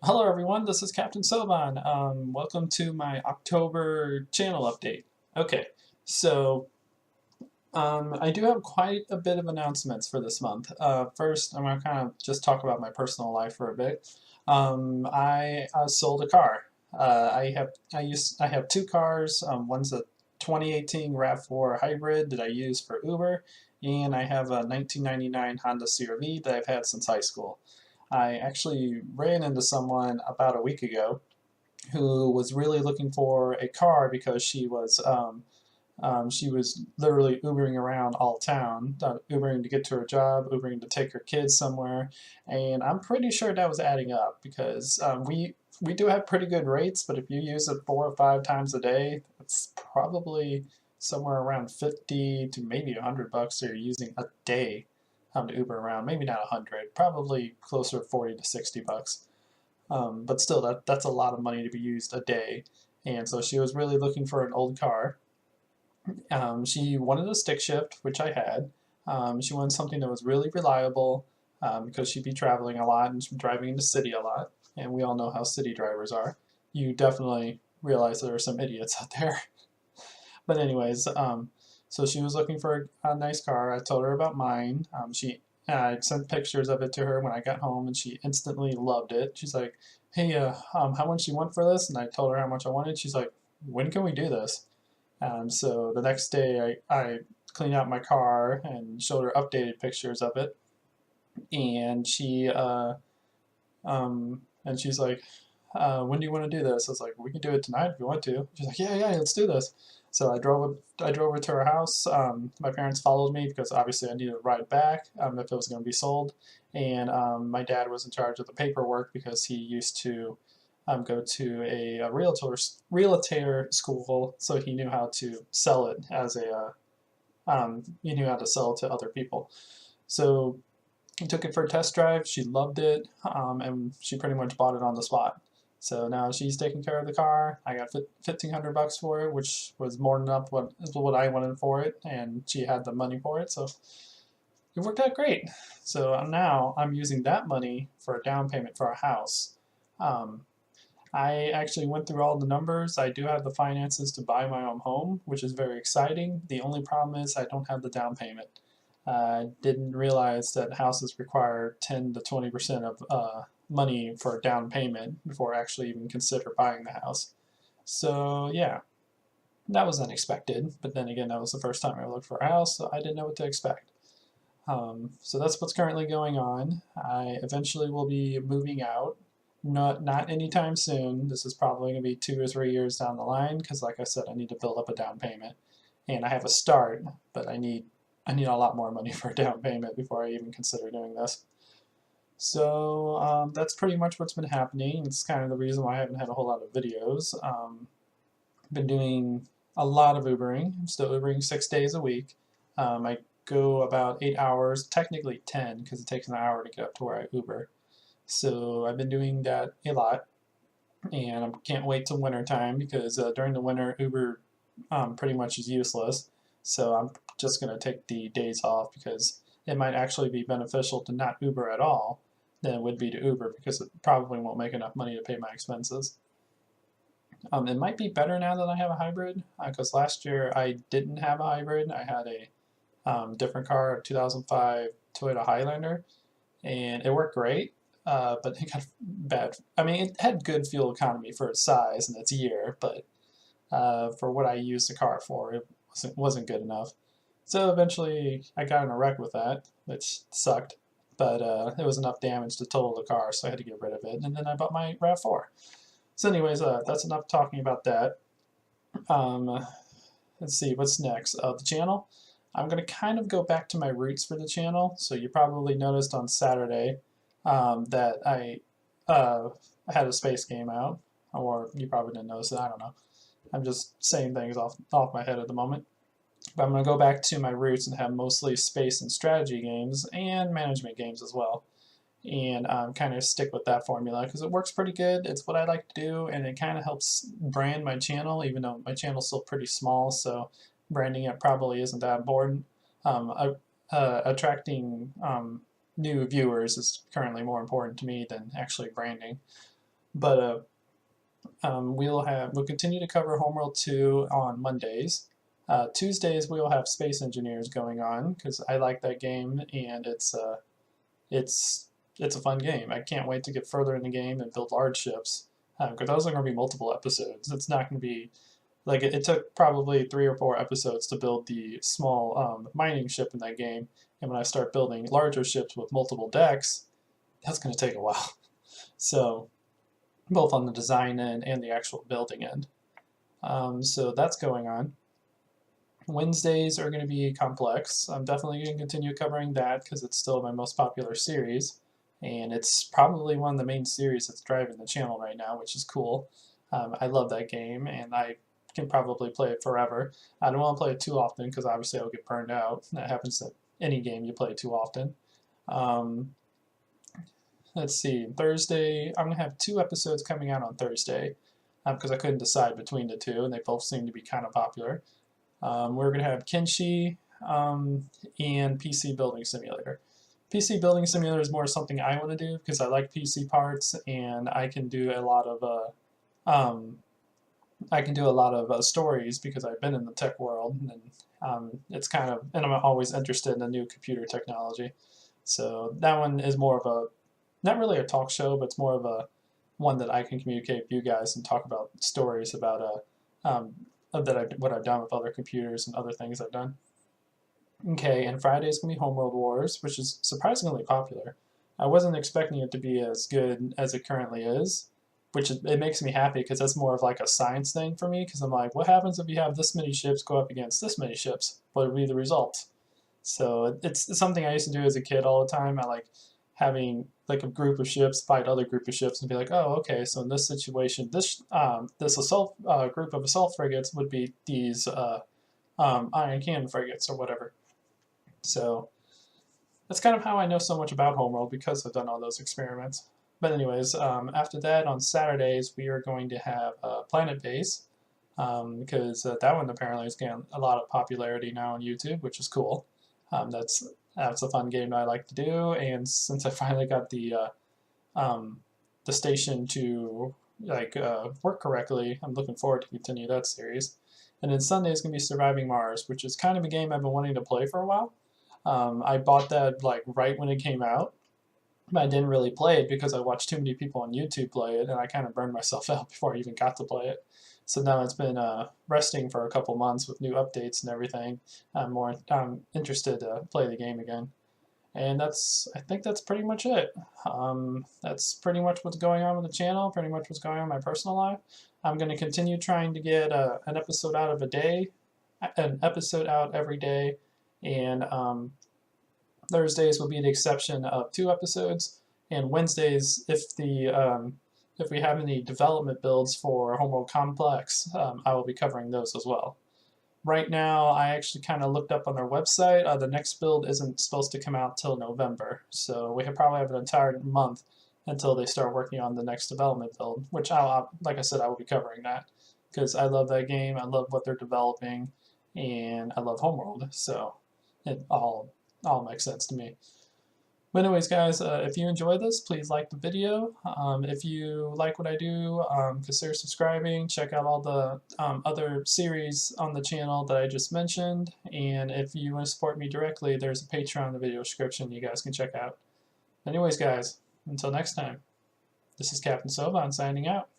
Hello everyone, this is Captain Soban. Welcome to my October channel update. Okay, so I do have quite a bit of announcements for this month. First, I'm going to kind of just talk about my personal life for a bit. I sold a car. I have two cars. One's a 2018 RAV4 hybrid that I use for Uber, and I have a 1999 Honda CR-V that I've had since high school. I actually ran into someone about a week ago who was really looking for a car because she was literally Ubering around all town, Ubering to get to her job, Ubering to take her kids somewhere, and I'm pretty sure that was adding up because we do have pretty good rates, but if you use it 4 or 5 times a day, it's probably somewhere around 50 to maybe $100 that you're using a day to Uber around. Maybe not 100, probably closer to 40 to $60. But still, that's a lot of money to be used a day. And so she was really looking for an old car. She wanted a stick shift, which I had. She wanted something that was really reliable because she'd be traveling a lot and she'd be driving in the city a lot. And we all know how city drivers are. You definitely realize there are some idiots out there. But anyways, so she was looking for a nice car. I told her about mine. I sent pictures of it to her when I got home, and she instantly loved it. She's like, "Hey, how much do you want for this?" And I told her how much I wanted. She's like, "When can we do this?" So the next day, I cleaned out my car and showed her updated pictures of it, and she's like, "When do you want to do this?" I was like, "We can do it tonight if you want to." She's like, "Yeah, let's do this." So I drove her to her house. My parents followed me because obviously I needed to ride back if it was going to be sold. And my dad was in charge of the paperwork because he used to go to a realtor school, so he knew how to sell it as he knew how to sell it to other people. So I took it for a test drive. She loved it, and she pretty much bought it on the spot. So now she's taking care of the car. I got $1,500 for it, which was more than enough what I wanted for it, and she had the money for it, so it worked out great. So now I'm using that money for a down payment for a house. Um, I actually went through all the numbers. I do have the finances to buy my own home, which is very exciting. The only problem is I don't have the down payment. I didn't realize that houses require 10 to 20% of money for a down payment before actually even consider buying the house. So yeah, that was unexpected. But then again, that was the first time I looked for a house, so I didn't know what to expect. So that's what's currently going on. I eventually will be moving out. Not anytime soon. This is probably going to be 2 or 3 years down the line because, like I said, I need to build up a down payment, and I have a start, but I need a lot more money for a down payment before I even consider doing this. So that's pretty much what's been happening. It's kind of the reason why I haven't had a whole lot of videos. Been doing a lot of Ubering. I'm still Ubering 6 days a week. I go about 8 hours, technically 10, because it takes an hour to get up to where I Uber. So I've been doing that a lot, and I can't wait till winter time because during the winter Uber pretty much is useless. So I'm just going to take the days off because it might actually be beneficial to not Uber at all than it would be to Uber because it probably won't make enough money to pay my expenses. It might be better now that I have a hybrid because last year I didn't have a hybrid. I had a different car, a 2005 Toyota Highlander, and it worked great. But it got bad. I mean, it had good fuel economy for its size and its year, but for what I used the car for, it wasn't good enough. So eventually, I got in a wreck with that, which sucked. But it was enough damage to total the car, so I had to get rid of it. And then I bought my RAV4. So, anyways, that's enough talking about that. Um, let's see, what's next? The channel. I'm going to kind of go back to my roots for the channel. So you probably noticed on Saturday that uh, I had a space game out, or you probably didn't notice it. I don't know. I'm just saying things off my head at the moment. But I'm going to go back to my roots and have mostly space and strategy games and management games as well. And kind of stick with that formula because it works pretty good. It's what I like to do, and it kind of helps brand my channel, even though my channel's still pretty small, so branding it probably isn't that important. Attracting new viewers is currently more important to me than actually branding. But we'll continue to cover Homeworld 2 on Mondays. Tuesdays we will have Space Engineers going on because I like that game, and it's it's a fun game. I can't wait to get further in the game and build large ships because those are going to be multiple episodes. It's not going to be like it took probably 3 or 4 episodes to build the small mining ship in that game, and when I start building larger ships with multiple decks, that's going to take a while. So both on the design end and the actual building end. So that's going on. Wednesdays are going to be complex. I'm definitely going to continue covering that because it's still my most popular series, and it's probably one of the main series that's driving the channel right now, which is cool. I love that game, and I can probably play it forever. I don't want to play it too often because obviously I'll get burned out. That happens to any game you play too often. Let's see, Thursday, I'm going to have 2 episodes coming out on Thursday because I couldn't decide between the two, and they both seem to be kind of popular. We're going to have Kenshi and PC Building Simulator. PC Building Simulator is more something I want to do because I like PC parts, and I can do a lot of stories because I've been in the tech world, and it's kind of, and I'm always interested in the new computer technology. So that one is more of a, not really a talk show, but it's more of a one that I can communicate with you guys and talk about stories about what I've done with other computers and other things I've done. Okay, and Friday's gonna be Homeworld Wars, which is surprisingly popular. I wasn't expecting it to be as good as it currently is, it makes me happy because that's more of like a science thing for me. Because I'm like, what happens if you have this many ships go up against this many ships? What would be the result? So it's something I used to do as a kid all the time. I like having like a group of ships fight other group of ships and be like, oh, okay, so in this situation, this assault group of assault frigates would be these iron cannon frigates or whatever. So that's kind of how I know so much about Homeworld because I've done all those experiments. But anyways, after that, on Saturdays, we are going to have Planet Base because that one apparently is getting a lot of popularity now on YouTube, which is cool. That's a fun game I like to do, and since I finally got the station to work correctly, I'm looking forward to continue that series. And then Sunday is going to be Surviving Mars, which is kind of a game I've been wanting to play for a while. I bought that like right when it came out, but I didn't really play it because I watched too many people on YouTube play it, and I kind of burned myself out before I even got to play it. So now it's been resting for a couple months with new updates and everything. I'm more interested to play the game again. And I think that's pretty much it. That's pretty much what's going on with the channel, pretty much what's going on in my personal life. I'm going to continue trying to get an episode out every day, and Thursdays will be the exception of 2 episodes, and Wednesdays, if we have any development builds for Homeworld Complex, I will be covering those as well. Right now, I actually kind of looked up on their website. The next build isn't supposed to come out till November, so we probably have an entire month until they start working on the next development build, which like I said, I will be covering that because I love that game, I love what they're developing, and I love Homeworld, so it all makes sense to me. But anyways, guys, if you enjoy this, please like the video. If you like what I do, consider subscribing. Check out all the other series on the channel that I just mentioned. And if you want to support me directly, there's a Patreon in the video description you guys can check out. Anyways, guys, until next time, this is Captain Soban signing out.